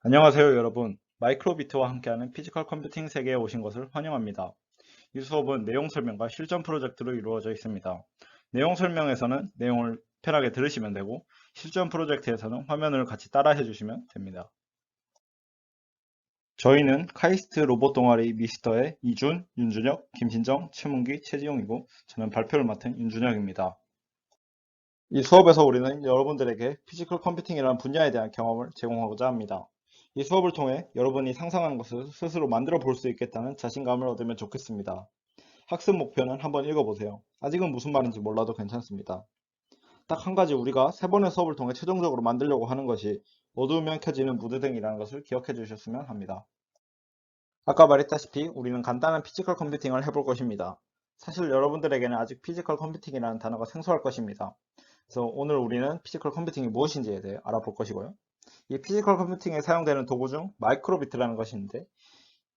안녕하세요, 여러분. 마이크로비트와 함께하는 피지컬 컴퓨팅 세계에 오신 것을 환영합니다. 이 수업은 내용 설명과 실전 프로젝트로 이루어져 있습니다. 내용 설명에서는 내용을 편하게 들으시면 되고, 실전 프로젝트에서는 화면을 같이 따라해 주시면 됩니다. 저희는 카이스트 로봇 동아리 미스터의 이준, 윤준혁, 김신정, 최문기, 최지용이고, 저는 발표를 맡은 윤준혁입니다. 이 수업에서 우리는 여러분들에게 피지컬 컴퓨팅이라는 분야에 대한 경험을 제공하고자 합니다. 이 수업을 통해 여러분이 상상한 것을 스스로 만들어 볼 수 있겠다는 자신감을 얻으면 좋겠습니다. 학습 목표는 한번 읽어보세요. 아직은 무슨 말인지 몰라도 괜찮습니다. 딱 한 가지 우리가 세 번의 수업을 통해 최종적으로 만들려고 하는 것이 어두우면 켜지는 무드등이라는 것을 기억해 주셨으면 합니다. 아까 말했다시피 우리는 간단한 피지컬 컴퓨팅을 해볼 것입니다. 사실 여러분들에게는 아직 피지컬 컴퓨팅이라는 단어가 생소할 것입니다. 그래서 오늘 우리는 피지컬 컴퓨팅이 무엇인지에 대해 알아볼 것이고요. 이 피지컬 컴퓨팅에 사용되는 도구 중 마이크로비트라는 것이 있는데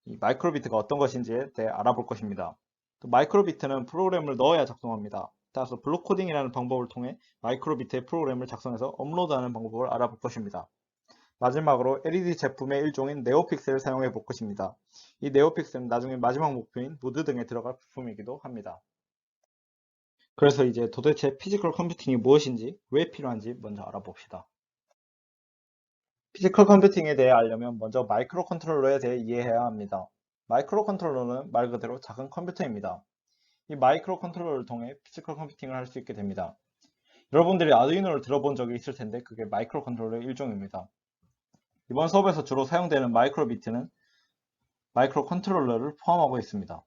이 마이크로비트가 어떤 것인지에 대해 알아볼 것입니다. 또 마이크로비트는 프로그램을 넣어야 작동합니다. 따라서 블록 코딩이라는 방법을 통해 마이크로비트의 프로그램을 작성해서 업로드하는 방법을 알아볼 것입니다. 마지막으로 LED 제품의 일종인 네오픽셀을 사용해 볼 것입니다. 이 네오픽셀은 나중에 마지막 목표인 무드 등에 들어갈 부품이기도 합니다. 그래서 이제 도대체 피지컬 컴퓨팅이 무엇인지 왜 필요한지 먼저 알아봅시다. 피지컬 컴퓨팅에 대해 알려면 먼저 마이크로 컨트롤러에 대해 이해해야 합니다. 마이크로 컨트롤러는 말 그대로 작은 컴퓨터입니다. 이 마이크로 컨트롤러를 통해 피지컬 컴퓨팅을 할 수 있게 됩니다. 여러분들이 아두이노를 들어본 적이 있을 텐데 그게 마이크로 컨트롤러의 일종입니다. 이번 수업에서 주로 사용되는 마이크로 비트는 마이크로 컨트롤러를 포함하고 있습니다.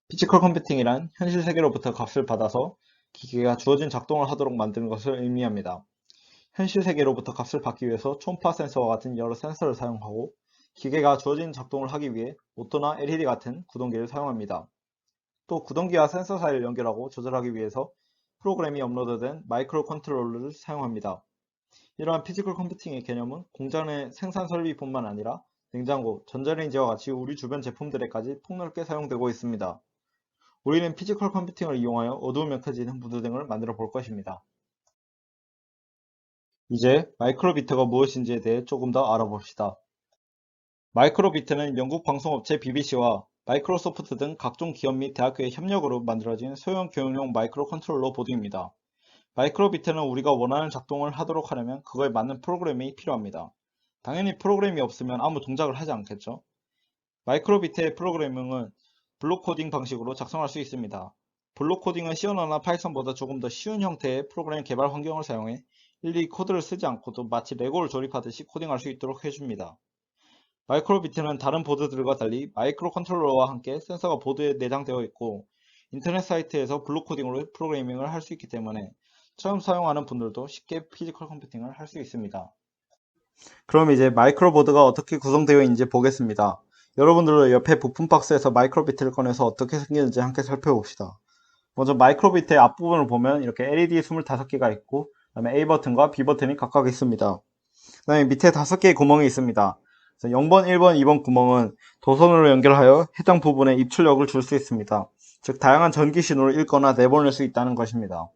피지컬 컴퓨팅이란 현실 세계로부터 값을 받아서 기계가 주어진 작동을 하도록 만드는 것을 의미합니다. 현실 세계로부터 값을 받기 위해서 초음파 센서와 같은 여러 센서를 사용하고 기계가 주어진 작동을 하기 위해 오토나 LED 같은 구동기를 사용합니다. 또 구동기와 센서 사이를 연결하고 조절하기 위해서 프로그램이 업로드된 마이크로 컨트롤러를 사용합니다. 이러한 피지컬 컴퓨팅의 개념은 공장 내 생산 설비뿐만 아니라 냉장고, 전자레인지와 같이 우리 주변 제품들에까지 폭넓게 사용되고 있습니다. 우리는 피지컬 컴퓨팅을 이용하여 어두우면 켜지는 무드 등을 만들어 볼 것입니다. 이제 마이크로비트가 무엇인지에 대해 조금 더 알아봅시다. 마이크로비트는 영국 방송업체 BBC와 마이크로소프트 등 각종 기업 및 대학교의 협력으로 만들어진 소형 교육용 마이크로 컨트롤러 보드입니다. 마이크로비트는 우리가 원하는 작동을 하도록 하려면 그거에 맞는 프로그램이 필요합니다. 당연히 프로그램이 없으면 아무 동작을 하지 않겠죠? 마이크로비트의 프로그래밍은 블록 코딩 방식으로 작성할 수 있습니다. 블록 코딩은 C 언어나 파이썬보다 조금 더 쉬운 형태의 프로그램 개발 환경을 사용해 일일이 코드를 쓰지 않고도 마치 레고를 조립하듯이 코딩할 수 있도록 해줍니다. 마이크로비트는 다른 보드들과 달리 마이크로 컨트롤러와 함께 센서가 보드에 내장되어 있고 인터넷 사이트에서 블록 코딩으로 프로그래밍을 할 수 있기 때문에 처음 사용하는 분들도 쉽게 피지컬 컴퓨팅을 할 수 있습니다. 그럼 이제 마이크로보드가 어떻게 구성되어 있는지 보겠습니다. 여러분들도 옆에 부품 박스에서 마이크로비트를 꺼내서 어떻게 생겼는지 함께 살펴봅시다. 먼저 마이크로비트의 앞부분을 보면 이렇게 LED 25개가 있고 그다음에 A 버튼과 B 버튼이 각각 있습니다. 그 다음에 밑에 5개의 구멍이 있습니다. 0번, 1번, 2번 구멍은 도선으로 연결하여 해당 부분에 입출력을 줄 수 있습니다. 즉 다양한 전기 신호를 읽거나 내보낼 수 있다는 것입니다.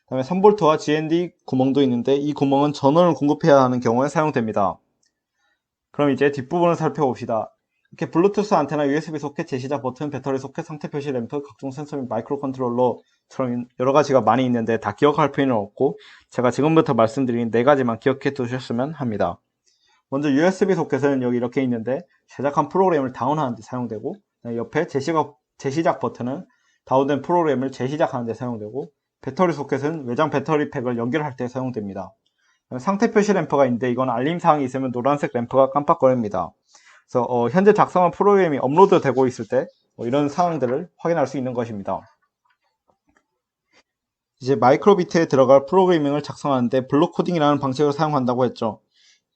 그 다음에 3V와 GND 구멍도 있는데 이 구멍은 전원을 공급해야 하는 경우에 사용됩니다. 그럼 이제 뒷부분을 살펴봅시다. 이렇게 블루투스 안테나, USB 소켓, 제시작 버튼, 배터리 소켓, 상태 표시 램프, 각종 센서 및 마이크로 컨트롤러처럼 여러 가지가 많이 있는데 다 기억할 필요는 없고 제가 지금부터 말씀드린 4가지만 기억해 두셨으면 합니다. 먼저 USB 소켓은 여기 이렇게 있는데 제작한 프로그램을 다운하는 데 사용되고 옆에 제시작 버튼은 다운된 프로그램을 재시작하는 데 사용되고 배터리 소켓은 외장 배터리 팩을 연결할 때 사용됩니다. 상태 표시 램프가 있는데 이건 알림사항이 있으면 노란색 램프가 깜빡거립니다. 그래서 현재 작성한 프로그램이 업로드 되고 있을 때 이런 사항들을 확인할 수 있는 것입니다. 이제 마이크로비트에 들어갈 프로그래밍을 작성하는데 블록 코딩이라는 방식을 사용한다고 했죠.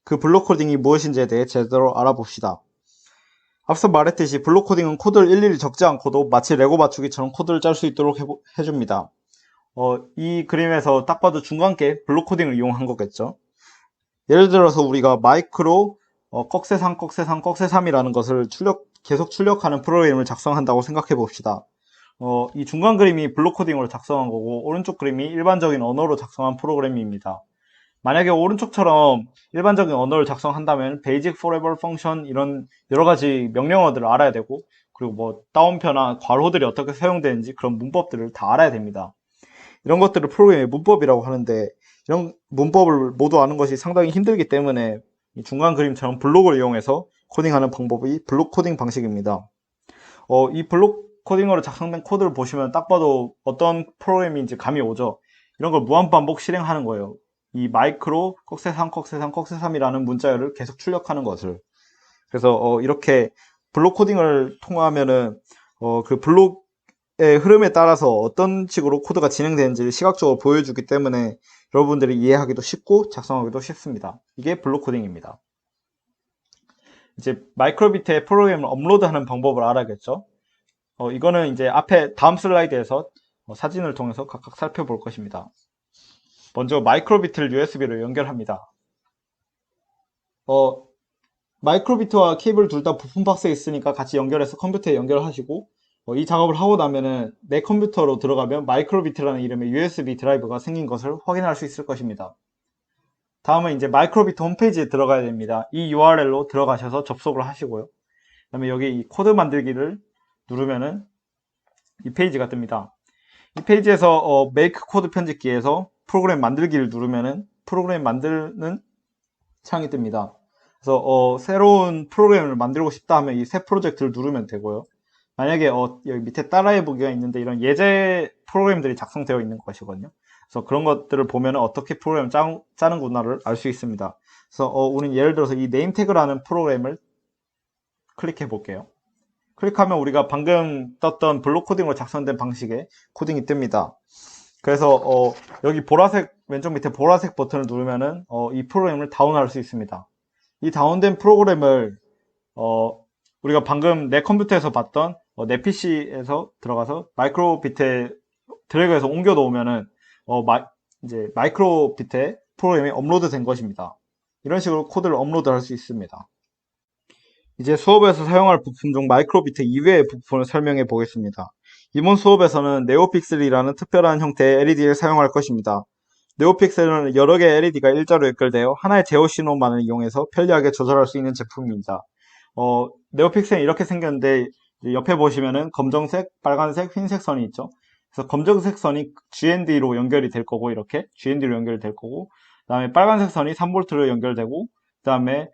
그 블록 코딩이 무엇인지에 대해 제대로 알아봅시다. 앞서 말했듯이 블록 코딩은 코드를 일일이 적지 않고도 마치 레고 맞추기처럼 코드를 짤 수 있도록 해줍니다. 이 그림에서 딱 봐도 중간계 블록 코딩을 이용한 거겠죠. 예를 들어서 우리가 마이크로 꺽쇠3, 꺽쇠3, 꺽쇠3이라는 것을 계속 출력하는 프로그램을 작성한다고 생각해 봅시다. 이 중간 그림이 블록 코딩으로 작성한 거고 오른쪽 그림이 일반적인 언어로 작성한 프로그램입니다. 만약에 오른쪽처럼 일반적인 언어를 작성한다면 basic forever function 이런 여러 가지 명령어들을 알아야 되고, 그리고 뭐 따옴표나 괄호들이 어떻게 사용되는지 그런 문법들을 다 알아야 됩니다. 이런 것들을 프로그램의 문법이라고 하는데, 이런 문법을 모두 아는 것이 상당히 힘들기 때문에 이 중간 그림처럼 블록을 이용해서 코딩하는 방법이 블록 코딩 방식입니다. 이 블록 코딩어로 작성된 코드를 보시면 딱 봐도 어떤 프로그램인지 감이 오죠. 이런 걸 무한반복 실행하는 거예요. 이 마이크로 꺽쇠3 꺽쇠3 꺽쇠3이라는 문자열을 계속 출력하는 것을. 그래서 이렇게 블록 코딩을 통하면은 그 블록의 흐름에 따라서 어떤 식으로 코드가 진행되는지를 시각적으로 보여주기 때문에 여러분들이 이해하기도 쉽고 작성하기도 쉽습니다. 이게 블록 코딩입니다. 이제 마이크로비트에 프로그램을 업로드하는 방법을 알아야겠죠. 이거는 이제 앞에 다음 슬라이드에서 사진을 통해서 각각 살펴볼 것입니다. 먼저 마이크로비트를 USB로 연결합니다. 마이크로비트와 케이블 둘 다 부품 박스에 있으니까 같이 연결해서 컴퓨터에 연결하시고, 이 작업을 하고 나면은 내 컴퓨터로 들어가면 마이크로비트라는 이름의 USB 드라이브가 생긴 것을 확인할 수 있을 것입니다. 다음은 이제 마이크로비트 홈페이지에 들어가야 됩니다. 이 URL로 들어가셔서 접속을 하시고요. 그 다음에 여기 이 코드 만들기를 누르면은 이 페이지가 뜹니다. 이 페이지에서 메이크 코드 편집기에서 프로그램 만들기를 누르면은 프로그램 만드는 창이 뜹니다. 그래서 새로운 프로그램을 만들고 싶다 하면 이 새 프로젝트를 누르면 되고요. 만약에 여기 밑에 따라해보기가 있는데 이런 예제 프로그램들이 작성되어 있는 것이거든요. 그래서 그런 것들을 보면 어떻게 프로그램을 짜는구나를 알 수 있습니다. 그래서 우리는 예를 들어서 이 네임 태그라는 프로그램을 클릭해 볼게요. 클릭하면 우리가 방금 떴던 블록 코딩으로 작성된 방식의 코딩이 뜹니다. 그래서 여기 보라색, 왼쪽 밑에 보라색 버튼을 누르면은 이 프로그램을 다운할 수 있습니다. 이 다운된 프로그램을 우리가 방금 내 컴퓨터에서 봤던 내 PC에서 들어가서 마이크로비트에 드래그해서 옮겨 놓으면은 이제 마이크로비트에 프로그램이 업로드 된 것입니다. 이런 식으로 코드를 업로드 할 수 있습니다. 이제 수업에서 사용할 부품 중 마이크로비트 이외의 부품을 설명해 보겠습니다. 이번 수업에서는 네오픽셀이라는 특별한 형태의 LED를 사용할 것입니다. 네오픽셀은 여러 개의 LED가 일자로 연결되어 하나의 제어 신호만을 이용해서 편리하게 조절할 수 있는 제품입니다. 네오픽셀은 이렇게 생겼는데 옆에 보시면은 검정색, 빨간색, 흰색 선이 있죠. 그래서 검정색 선이 GND로 연결이 될 거고, 이렇게 GND로 연결이 될 거고, 그 다음에 빨간색 선이 3V로 연결되고, 그 다음에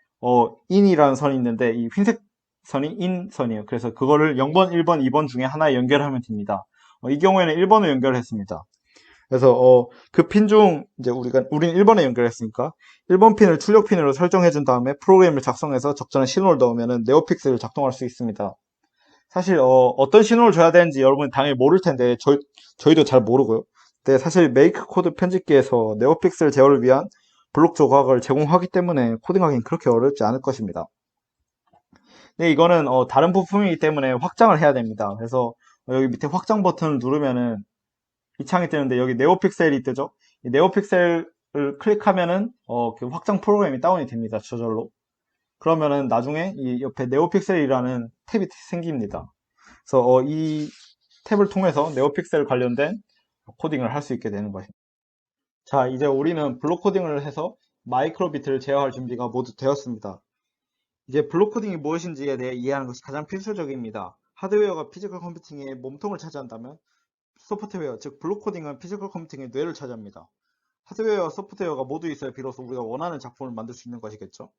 in이라는 선이 있는데 이 흰색 선이 in 선이에요. 그래서 그거를 0번, 1번, 2번 중에 하나에 연결하면 됩니다. 이 경우에는 1번을 연결했습니다. 그래서 그 핀 중 이제 우리는 1번에 연결했으니까 1번 핀을 출력 핀으로 설정해 준 다음에 프로그램을 작성해서 적절한 신호를 넣으면 네오픽셀을 작동할 수 있습니다. 사실 어떤 신호를 줘야 되는지 여러분 당연히 모를 텐데 저희도 잘 모르고요. 근데 사실 메이크 코드 편집기에서 네오픽셀 제어를 위한 블록 조각을 제공하기 때문에 코딩하기는 그렇게 어렵지 않을 것입니다. 근데 이거는 다른 부품이기 때문에 확장을 해야 됩니다. 그래서 여기 밑에 확장 버튼을 누르면은 이 창이 뜨는데 여기 네오픽셀이 뜨죠. 이 네오픽셀을 클릭하면은 그 확장 프로그램이 다운이 됩니다. 저절로. 그러면은 나중에 이 옆에 네오픽셀이라는 탭이 생깁니다. 그래서 이 탭을 통해서 네오픽셀 관련된 코딩을 할 수 있게 되는 것입니다. 자, 이제 우리는 블록 코딩을 해서 마이크로비트를 제어할 준비가 모두 되었습니다. 이제 블록 코딩이 무엇인지에 대해 이해하는 것이 가장 필수적입니다. 하드웨어가 피지컬 컴퓨팅의 몸통을 차지한다면 소프트웨어, 즉 블록 코딩은 피지컬 컴퓨팅의 뇌를 차지합니다. 하드웨어와 소프트웨어가 모두 있어야 비로소 우리가 원하는 작품을 만들 수 있는 것이겠죠.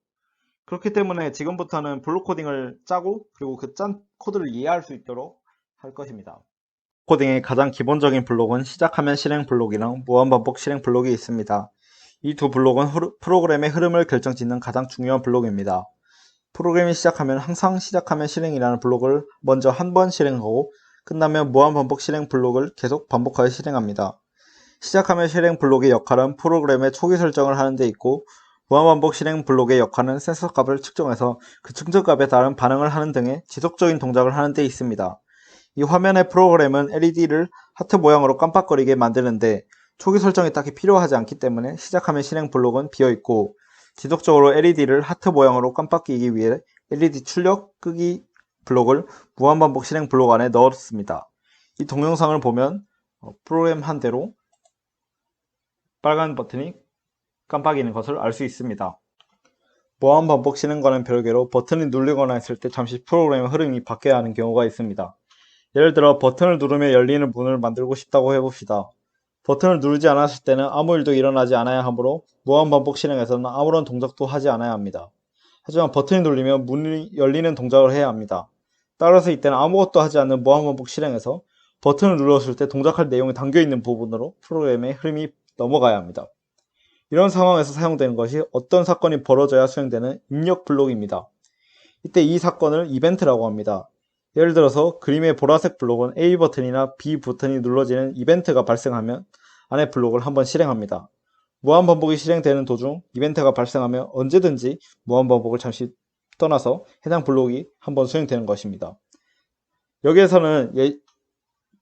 그렇기 때문에 지금부터는 블록 코딩을 짜고 그리고 그 짠 코드를 이해할 수 있도록 할 것입니다. 코딩의 가장 기본적인 블록은 시작하면 실행 블록이랑 무한반복 실행 블록이 있습니다. 이 두 블록은 프로그램의 흐름을 결정짓는 가장 중요한 블록입니다. 프로그램이 시작하면 항상 시작하면 실행이라는 블록을 먼저 한 번 실행하고 끝나면 무한반복 실행 블록을 계속 반복하여 실행합니다. 시작하면 실행 블록의 역할은 프로그램의 초기 설정을 하는 데 있고, 무한반복 실행 블록의 역할은 센서 값을 측정해서 그 측정값에 따른 반응을 하는 등의 지속적인 동작을 하는 데 있습니다. 이 화면의 프로그램은 LED를 하트 모양으로 깜빡거리게 만드는데 초기 설정이 딱히 필요하지 않기 때문에 시작하면 실행 블록은 비어있고, 지속적으로 LED를 하트 모양으로 깜빡이기 위해 LED 출력 끄기 블록을 무한반복 실행 블록 안에 넣었습니다. 이 동영상을 보면 프로그램 한 대로 빨간 버튼이 깜빡이는 것을 알 수 있습니다. 무한 반복 실행과는 별개로 버튼을 누르거나 했을 때 잠시 프로그램의 흐름이 바뀌어야 하는 경우가 있습니다. 예를 들어 버튼을 누르며 열리는 문을 만들고 싶다고 해봅시다. 버튼을 누르지 않았을 때는 아무 일도 일어나지 않아야 하므로 무한 반복 실행에서는 아무런 동작도 하지 않아야 합니다. 하지만 버튼이 눌리면 문이 열리는 동작을 해야 합니다. 따라서 이때는 아무것도 하지 않는 무한 반복 실행에서 버튼을 눌렀을 때 동작할 내용이 담겨있는 부분으로 프로그램의 흐름이 넘어가야 합니다. 이런 상황에서 사용되는 것이 어떤 사건이 벌어져야 수행되는 입력 블록입니다. 이때 이 사건을 이벤트라고 합니다. 예를 들어서 그림의 보라색 블록은 A 버튼이나 B 버튼이 눌러지는 이벤트가 발생하면 안의 블록을 한번 실행합니다. 무한 반복이 실행되는 도중 이벤트가 발생하면 언제든지 무한 반복을 잠시 떠나서 해당 블록이 한번 수행되는 것입니다. 여기에서는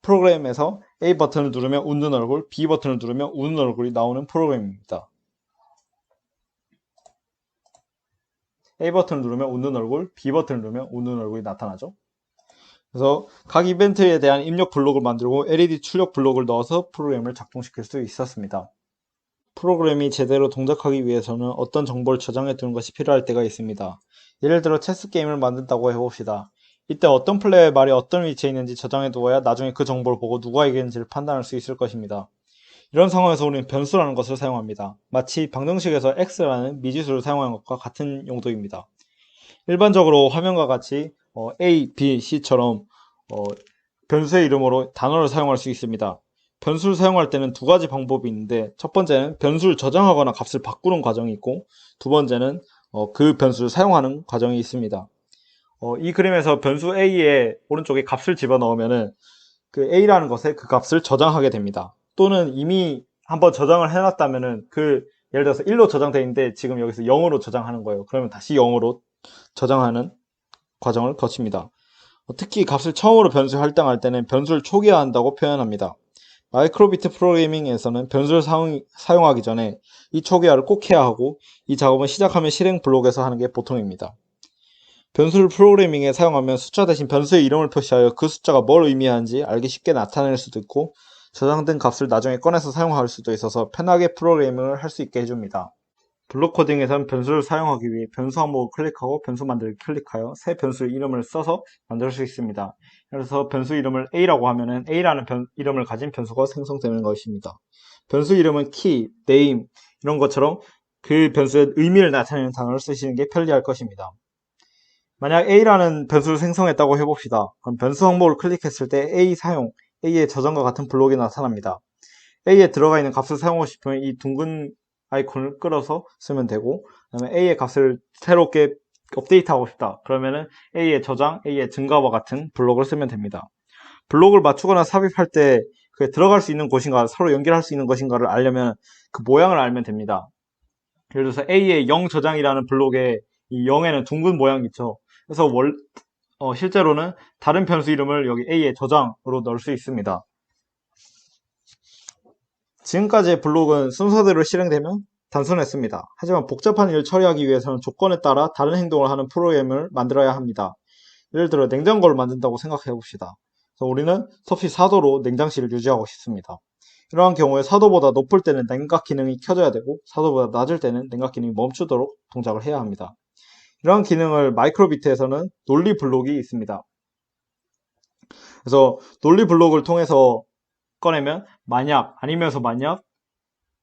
프로그램에서 A 버튼을 누르면 웃는 얼굴, B 버튼을 누르면 우는 얼굴이 나오는 프로그램입니다. A 버튼을 누르면 웃는 얼굴, B 버튼을 누르면 우는 얼굴이 나타나죠. 그래서 각 이벤트에 대한 입력 블록을 만들고 LED 출력 블록을 넣어서 프로그램을 작동시킬 수 있었습니다. 프로그램이 제대로 동작하기 위해서는 어떤 정보를 저장해 두는 것이 필요할 때가 있습니다. 예를 들어 체스 게임을 만든다고 해봅시다. 이때 어떤 플레이어의 말이 어떤 위치에 있는지 저장해 두어야 나중에 그 정보를 보고 누가 이겼는지를 판단할 수 있을 것입니다. 이런 상황에서 우리는 변수라는 것을 사용합니다. 마치 방정식에서 x라는 미지수를 사용하는 것과 같은 용도입니다. 일반적으로 화면과 같이 A, B, C처럼 변수의 이름으로 단어를 사용할 수 있습니다. 변수를 사용할 때는 두 가지 방법이 있는데 첫 번째는 변수를 저장하거나 값을 바꾸는 과정이 있고 두 번째는 그 변수를 사용하는 과정이 있습니다. 이 그림에서 변수 A의 오른쪽에 값을 집어넣으면은 그 A라는 것에 그 값을 저장하게 됩니다. 또는 이미 한번 저장을 해놨다면은 예를 들어서 1로 저장되어 있는데 지금 여기서 0으로 저장하는 거예요. 그러면 다시 0으로 저장하는 과정을 거칩니다. 특히 값을 처음으로 변수에 할당할 때는 변수를 초기화한다고 표현합니다. 마이크로비트 프로그래밍에서는 변수를 사용하기 전에 이 초기화를 꼭 해야 하고 이 작업은 시작하면 실행 블록에서 하는 게 보통입니다. 변수를 프로그래밍에 사용하면 숫자 대신 변수의 이름을 표시하여 그 숫자가 뭘 의미하는지 알기 쉽게 나타낼 수도 있고 저장된 값을 나중에 꺼내서 사용할 수도 있어서 편하게 프로그래밍을 할 수 있게 해줍니다. 블록 코딩에서는 변수를 사용하기 위해 변수 항목을 클릭하고 변수 만들기 클릭하여 새 변수 이름을 써서 만들 수 있습니다. 그래서 변수 이름을 A라고 하면은 A라는 이름을 가진 변수가 생성되는 것입니다. 변수 이름은 key, name 이런 것처럼 그 변수의 의미를 나타내는 단어를 쓰시는 게 편리할 것입니다. 만약 A라는 변수를 생성했다고 해봅시다. 그럼 변수 항목을 클릭했을 때 A 사용, A의 저장과 같은 블록이 나타납니다. A에 들어가 있는 값을 사용하고 싶으면 이 둥근 아이콘을 끌어서 쓰면 되고 그다음에 A의 값을 새롭게 업데이트하고 싶다. 그러면은 A의 저장, A의 증가와 같은 블록을 쓰면 됩니다. 블록을 맞추거나 삽입할 때 그게 들어갈 수 있는 곳인가 서로 연결할 수 있는 것인가를 알려면 그 모양을 알면 됩니다. 예를 들어서 A의 0 저장이라는 블록에 이 0에는 둥근 모양이 있죠. 그래서 실제로는 다른 변수 이름을 여기 A의 저장으로 넣을 수 있습니다. 지금까지의 블록은 순서대로 실행되면 단순했습니다. 하지만 복잡한 일을 처리하기 위해서는 조건에 따라 다른 행동을 하는 프로그램을 만들어야 합니다. 예를 들어 냉장고를 만든다고 생각해 봅시다. 그래서 우리는 섭씨 4도로 냉장실을 유지하고 싶습니다. 이러한 경우에 4도보다 높을 때는 냉각 기능이 켜져야 되고 4도보다 낮을 때는 냉각 기능이 멈추도록 동작을 해야 합니다. 이러한 기능을 마이크로비트에서는 논리 블록이 있습니다. 그래서 논리 블록을 통해서 꺼내면 만약, 아니면서 만약,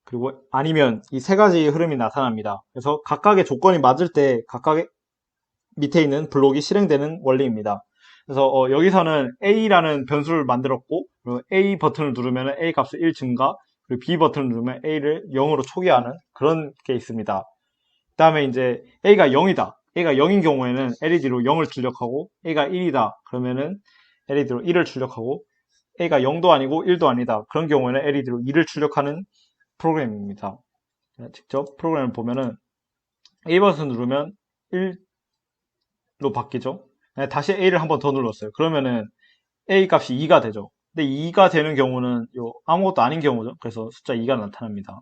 그리고 아니면 이 세 가지 흐름이 나타납니다. 그래서 각각의 조건이 맞을 때 각각의 밑에 있는 블록이 실행되는 원리입니다. 그래서 여기서는 A라는 변수를 만들었고 그리고 A 버튼을 누르면 A 값을 1 증가 그리고 B 버튼을 누르면 A를 0으로 초기화하는 그런 게 있습니다. 그 다음에 이제 A가 0이다. A가 0인 경우에는 LED로 0을 출력하고 A가 1이다. 그러면은 LED로 1을 출력하고 A가 0도 아니고 1도 아니다. 그런 경우에는 LED로 2를 출력하는 프로그램입니다. 직접 프로그램을 보면은 A 버튼 누르면 1로 바뀌죠. 다시 A를 한 번 더 눌렀어요. 그러면은 A 값이 2가 되죠. 근데 2가 되는 경우는 아무것도 아닌 경우죠. 그래서 숫자 2가 나타납니다.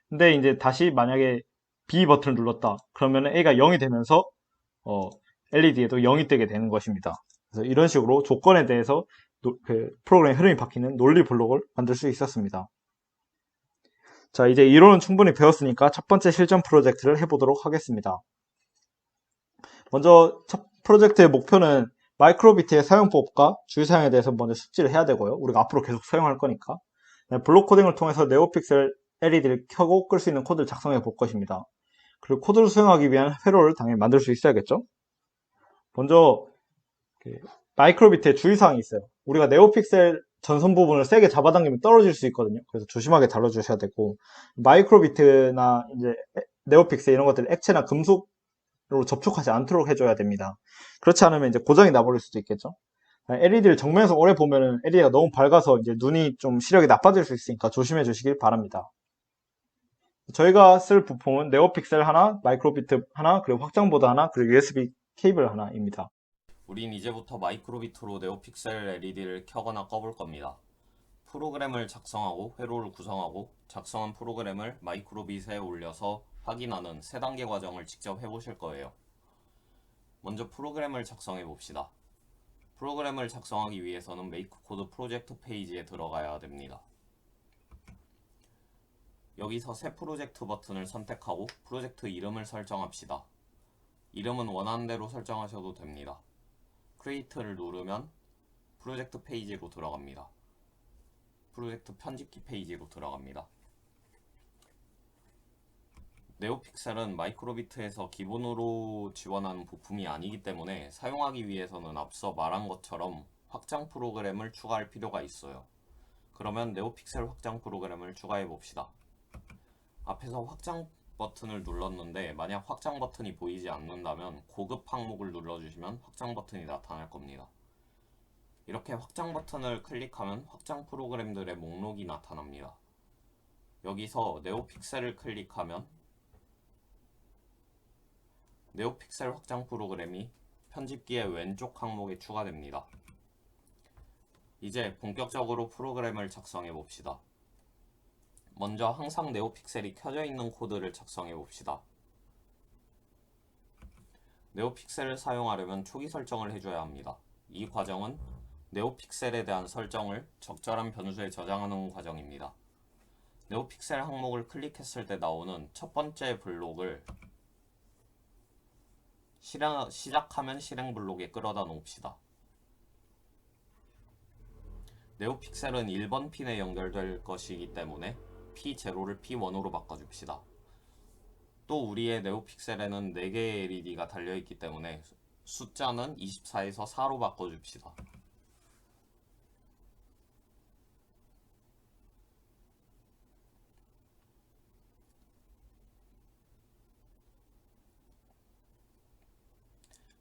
근데 이제 다시 만약에 B 버튼을 눌렀다. 그러면은 A가 0이 되면서 LED에도 0이 뜨게 되는 것입니다. 그래서 이런 식으로 조건에 대해서 그 프로그램의 흐름이 바뀌는 논리 블록을 만들 수 있었습니다. 자, 이제 이론은 충분히 배웠으니까 첫 번째 실전 프로젝트를 해보도록 하겠습니다. 먼저 첫 프로젝트의 목표는 마이크로비트의 사용법과 주의사항에 대해서 먼저 숙지를 해야 되고요. 우리가 앞으로 계속 사용할 거니까. 블록 코딩을 통해서 네오픽셀 LED를 켜고 끌 수 있는 코드를 작성해 볼 것입니다. 그리고 코드를 수행하기 위한 회로를 당연히 만들 수 있어야겠죠. 먼저 마이크로비트의 주의사항이 있어요. 우리가 네오픽셀 전선 부분을 세게 잡아당기면 떨어질 수 있거든요. 그래서 조심하게 다뤄주셔야 되고, 마이크로비트나 이제 네오픽셀 이런 것들 액체나 금속으로 접촉하지 않도록 해줘야 됩니다. 그렇지 않으면 이제 고장이 나버릴 수도 있겠죠. LED를 정면에서 오래 보면은 LED가 너무 밝아서 이제 눈이 좀 시력이 나빠질 수 있으니까 조심해 주시길 바랍니다. 저희가 쓸 부품은 네오픽셀 하나, 마이크로비트 하나, 그리고 확장보드 하나, 그리고 USB 케이블 하나입니다. 우린 이제부터 마이크로비트로 네오픽셀 LED를 켜거나 꺼볼 겁니다. 프로그램을 작성하고 회로를 구성하고 작성한 프로그램을 마이크로빗에 올려서 확인하는 3단계 과정을 직접 해보실 거예요. 먼저 프로그램을 작성해 봅시다. 프로그램을 작성하기 위해서는 메이크 코드 프로젝트 페이지에 들어가야 됩니다. 여기서 새 프로젝트 버튼을 선택하고 프로젝트 이름을 설정합시다. 이름은 원하는 대로 설정하셔도 됩니다. 크리에이트를 누르면 프로젝트 페이지로 들어갑니다. 프로젝트 편집기 페이지로 들어갑니다. 네오픽셀은 마이크로비트에서 기본으로 지원하는 부품이 아니기 때문에 사용하기 위해서는 앞서 말한 것처럼 확장 프로그램을 추가할 필요가 있어요. 그러면 네오픽셀 확장 프로그램을 추가해 봅시다. 앞에서 확장 버튼을 눌렀는데 만약 확장 버튼이 보이지 않는다면 고급 항목을 눌러주시면 확장 버튼이 나타날 겁니다. 이렇게 확장 버튼을 클릭하면 확장 프로그램들의 목록이 나타납니다. 여기서 네오픽셀을 클릭하면 네오픽셀 확장 프로그램이 편집기의 왼쪽 항목에 추가됩니다. 이제 본격적으로 프로그램을 작성해 봅시다. 먼저 항상 네오픽셀이 켜져 있는 코드를 작성해 봅시다. 네오픽셀을 사용하려면 초기 설정을 해줘야 합니다. 이 과정은 네오픽셀에 대한 설정을 적절한 변수에 저장하는 과정입니다. 네오픽셀 항목을 클릭했을 때 나오는 첫 번째 블록을 시작하면 실행 블록에 끌어다 놓읍시다. 네오픽셀은 1번 핀에 연결될 것이기 때문에 P0를 P1으로 바꿔줍시다. 또 우리의 네오픽셀에는 4개의 LED가 달려있기 때문에 숫자는 24에서 4로 바꿔줍시다.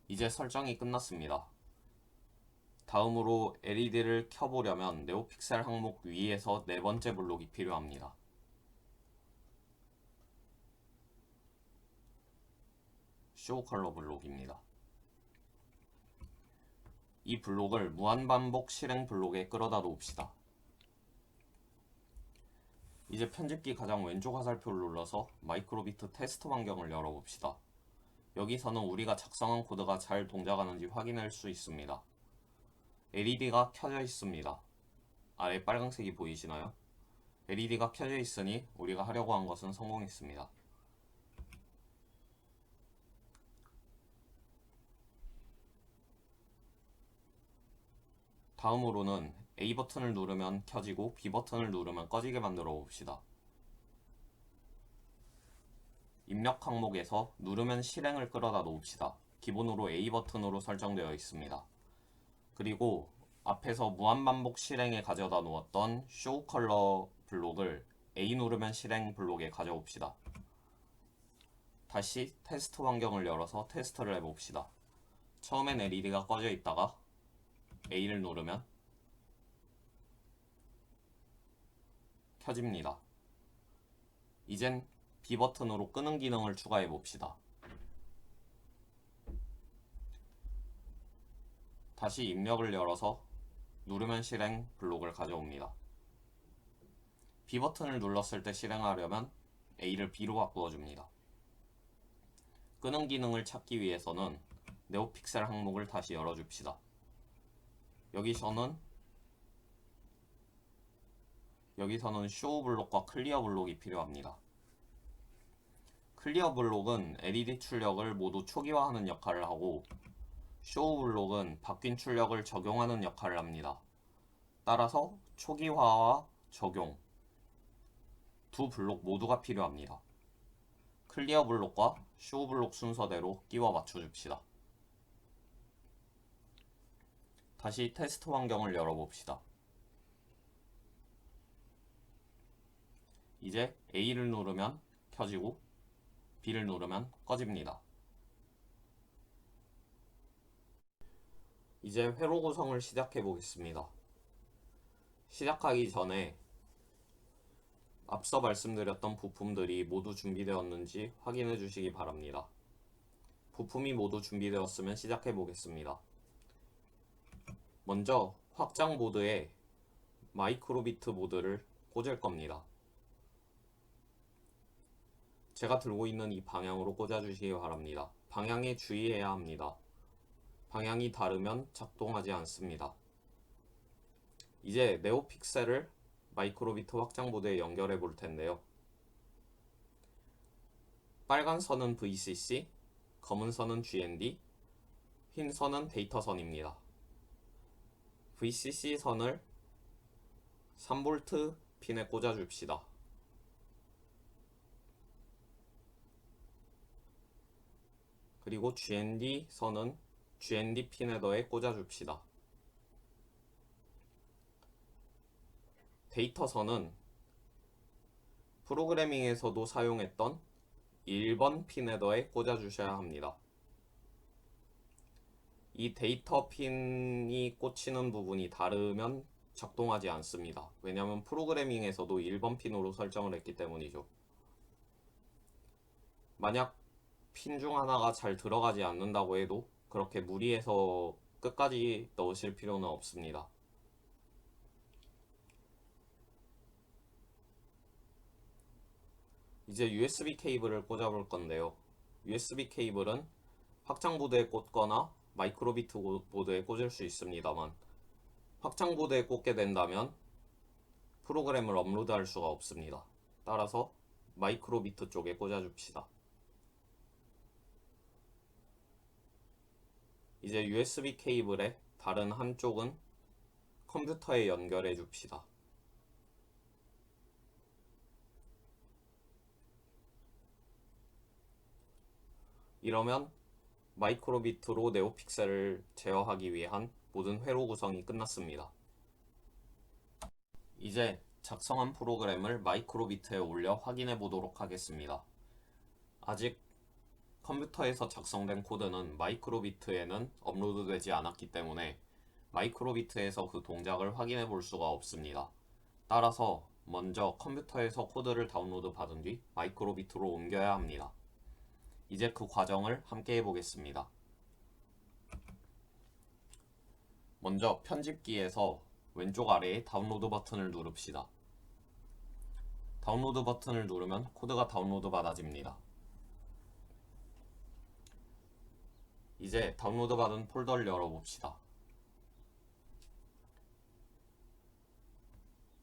이제 설정이 끝났습니다. 다음으로 LED를 켜보려면 네오픽셀 항목 위에서 4번째 블록이 필요합니다. 쇼 컬러 블록입니다. 이 블록을 무한반복 실행 블록에 끌어다 놓읍시다. 이제 편집기 가장 왼쪽 화살표를 눌러서 마이크로비트 테스트 환경을 열어봅시다. 여기서는 우리가 작성한 코드가 잘 동작하는지 확인할 수 있습니다. LED가 켜져 있습니다. 아래 빨간색이 보이시나요? LED가 켜져 있으니 우리가 하려고 한 것은 성공했습니다. 다음으로는 A 버튼을 누르면 켜지고 B 버튼을 누르면 꺼지게 만들어 봅시다. 입력 항목에서 누르면 실행을 끌어다 놓읍시다. 기본으로 A 버튼으로 설정되어 있습니다. 그리고 앞에서 무한반복 실행에 가져다 놓았던 쇼 컬러 블록을 A 누르면 실행 블록에 가져옵시다. 다시 테스트 환경을 열어서 테스트를 해봅시다. 처음엔 LED가 꺼져 있다가 A를 누르면 켜집니다. 이젠 B 버튼으로 끄는 기능을 추가해 봅시다. 다시 입력을 열어서 누르면 실행 블록을 가져옵니다. B 버튼을 눌렀을 때 실행하려면 A를 B로 바꾸어 줍니다. 끄는 기능을 찾기 위해서는 네오픽셀 항목을 다시 열어줍시다. 여기서는 여기서는 쇼 블록과 클리어 블록이 필요합니다. 클리어 블록은 LED 출력을 모두 초기화하는 역할을 하고 쇼 블록은 바뀐 출력을 적용하는 역할을 합니다. 따라서 초기화와 적용 두 블록 모두가 필요합니다. 클리어 블록과 쇼 블록 순서대로 끼워 맞춰줍시다. 다시 테스트 환경을 열어봅시다. 이제 A를 누르면 켜지고 B를 누르면 꺼집니다. 이제 회로 구성을 시작해 보겠습니다. 시작하기 전에 앞서 말씀드렸던 부품들이 모두 준비되었는지 확인해 주시기 바랍니다. 부품이 모두 준비되었으면 시작해 보겠습니다. 먼저 확장 보드에 마이크로비트 보드를 꽂을 겁니다. 제가 들고 있는 이 방향으로 꽂아 주시기 바랍니다. 방향에 주의해야 합니다. 방향이 다르면 작동하지 않습니다. 이제 네오픽셀을 마이크로비트 확장보드에 연결해 볼 텐데요. 빨간 선은 VCC, 검은 선은 GND, 흰 선은 데이터 선입니다. VCC 선을 3V 핀에 꽂아 줍시다. 그리고 GND 선은 GND 핀 헤더에 꽂아 줍시다. 데이터 선은 프로그래밍에서도 사용했던 1번 핀 헤더에 꽂아 주셔야 합니다. 이 데이터 핀이 꽂히는 부분이 다르면 작동하지 않습니다. 왜냐하면 프로그래밍에서도 1번 핀으로 설정을 했기 때문이죠. 만약 핀 중 하나가 잘 들어가지 않는다고 해도 그렇게 무리해서 끝까지 넣으실 필요는 없습니다. 이제 USB 케이블을 꽂아 볼 건데요. USB 케이블은 확장 보드에 꽂거나 마이크로비트 보드에 꽂을 수 있습니다만 확장 보드에 꽂게 된다면 프로그램을 업로드할 수가 없습니다. 따라서 마이크로비트 쪽에 꽂아 줍시다. 이제 USB 케이블의 다른 한쪽은 컴퓨터에 연결해 줍시다. 이러면 마이크로비트로 네오픽셀을 제어하기 위한 모든 회로 구성이 끝났습니다. 이제 작성한 프로그램을 마이크로비트에 올려 확인해 보도록 하겠습니다. 아직 컴퓨터에서 작성된 코드는 마이크로비트에는 업로드되지 않았기 때문에 마이크로비트에서 그 동작을 확인해 볼 수가 없습니다. 따라서 먼저 컴퓨터에서 코드를 다운로드 받은 뒤 마이크로비트로 옮겨야 합니다. 이제 그 과정을 함께 해보겠습니다. 먼저 편집기에서 왼쪽 아래에 다운로드 버튼을 누릅시다. 다운로드 버튼을 누르면 코드가 다운로드 받아집니다. 이제 다운로드 받은 폴더를 열어봅시다.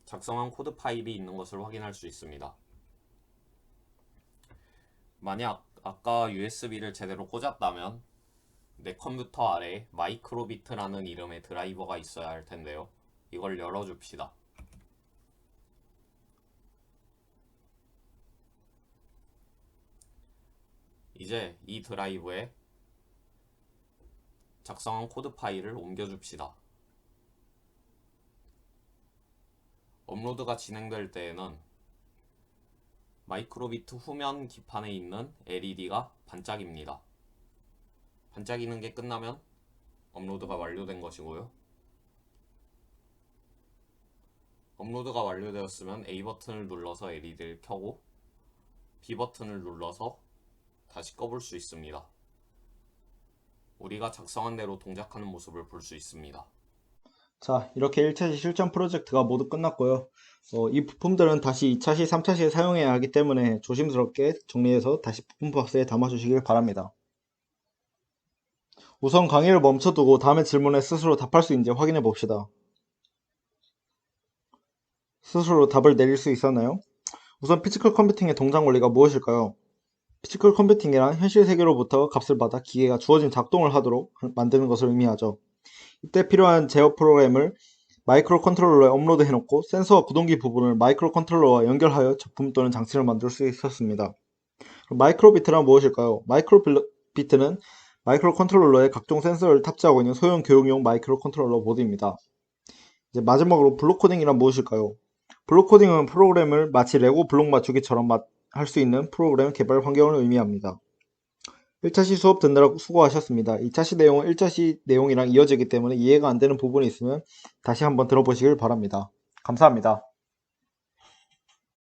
작성한 코드 파일이 있는 것을 확인할 수 있습니다. 만약 아까 USB를 제대로 꽂았다면 내 컴퓨터 아래에 마이크로비트라는 이름의 드라이버가 있어야 할 텐데요. 이걸 열어줍시다. 이제 이 드라이브에 작성한 코드 파일을 옮겨줍시다. 업로드가 진행될 때에는 마이크로비트 후면 기판에 있는 LED가 반짝입니다. 반짝이는 게 끝나면 업로드가 완료된 것이고요. 업로드가 완료되었으면 A 버튼을 눌러서 LED를 켜고 B 버튼을 눌러서 다시 꺼볼 수 있습니다. 우리가 작성한 대로 동작하는 모습을 볼 수 있습니다. 자, 이렇게 1차시 실전 프로젝트가 모두 끝났고요. 이 부품들은 다시 2차시, 3차시에 사용해야 하기 때문에 조심스럽게 정리해서 다시 부품 박스에 담아주시길 바랍니다. 우선 강의를 멈춰두고 다음의 질문에 스스로 답할 수 있는지 확인해 봅시다. 스스로 답을 내릴 수 있었나요? 우선 피지컬 컴퓨팅의 동작 원리가 무엇일까요? 피지컬 컴퓨팅이란 현실 세계로부터 값을 받아 기계가 주어진 작동을 하도록 만드는 것을 의미하죠. 이때 필요한 제어 프로그램을 마이크로 컨트롤러에 업로드 해놓고 센서와 구동기 부분을 마이크로 컨트롤러와 연결하여 제품 또는 장치를 만들 수 있었습니다. 마이크로 비트란 무엇일까요? 마이크로 비트는 마이크로 컨트롤러에 각종 센서를 탑재하고 있는 소형 교육용 마이크로 컨트롤러 보드입니다. 이제 마지막으로 블록 코딩이란 무엇일까요? 블록 코딩은 프로그램을 마치 레고 블록 맞추기처럼 할 수 있는 프로그램 개발 환경을 의미합니다. 1차시 수업 듣느라 수고하셨습니다. 2차시 내용은 1차시 내용이랑 이어지기 때문에 이해가 안 되는 부분이 있으면 다시 한번 들어보시길 바랍니다. 감사합니다.